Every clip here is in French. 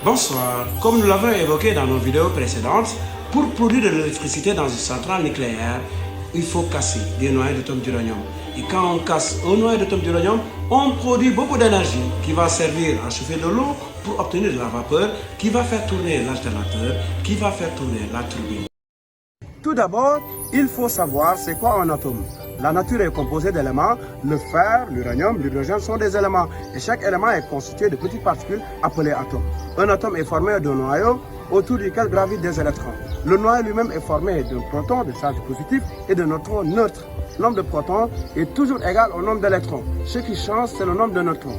Bonsoir. Comme nous l'avons évoqué dans nos vidéos précédentes, pour produire de l'électricité dans une centrale nucléaire, il faut casser des noyaux d'atomes d'uranium. Et quand on casse un noyau d'atomes d'uranium, on produit beaucoup d'énergie qui va servir à chauffer de l'eau pour obtenir de la vapeur, qui va faire tourner l'alternateur, qui va faire tourner la turbine. Tout d'abord, il faut savoir c'est quoi un atome. La nature est composée d'éléments. Le fer, l'uranium, l'hydrogène sont des éléments. Et chaque élément est constitué de petites particules appelées atomes. Un atome est formé d'un noyau autour duquel gravitent des électrons. Le noyau lui-même est formé d'un proton de charge positive et de neutrons neutres. Le nombre de protons est toujours égal au nombre d'électrons. Ce qui change, c'est le nombre de neutrons.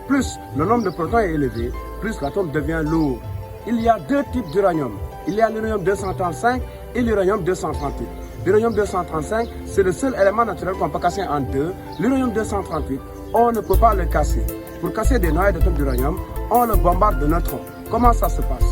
Plus le nombre de protons est élevé, plus l'atome devient lourd. Il y a deux types d'uranium. Il y a l'uranium 235 et l'uranium 238. L'uranium 235, c'est le seul élément naturel qu'on peut casser en deux. L'uranium 238, on ne peut pas le casser. Pour casser des noyaux d'atomes d'uranium, on le bombarde de neutrons. Comment ça se passe?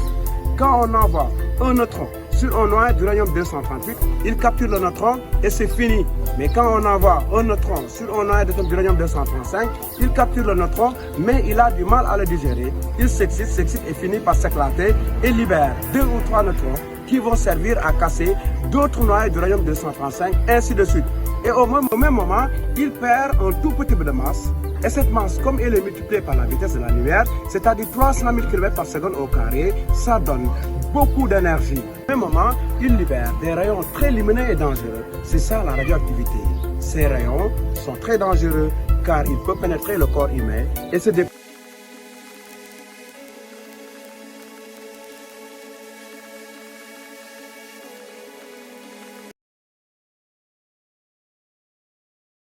Quand on envoie un neutron sur un noyau d'uranium 238, il capture le neutron et c'est fini. Mais quand on envoie un neutron sur un noyau d'uranium 235, il capture le neutron, mais il a du mal à le digérer. Il s'excite et finit par s'éclater et libère 2 ou 3 neutrons qui vont servir à casser d'autres noyaux d'uranium 235, ainsi de suite. Et au même moment, il perd un tout petit peu de masse. Et cette masse, comme elle est multipliée par la vitesse de la lumière, c'est-à-dire 300 000 km par seconde au carré, ça donne beaucoup d'énergie. Au même moment, il libère des rayons très lumineux et dangereux. C'est ça la radioactivité. Ces rayons sont très dangereux car ils peuvent pénétrer le corps humain et se déplacer.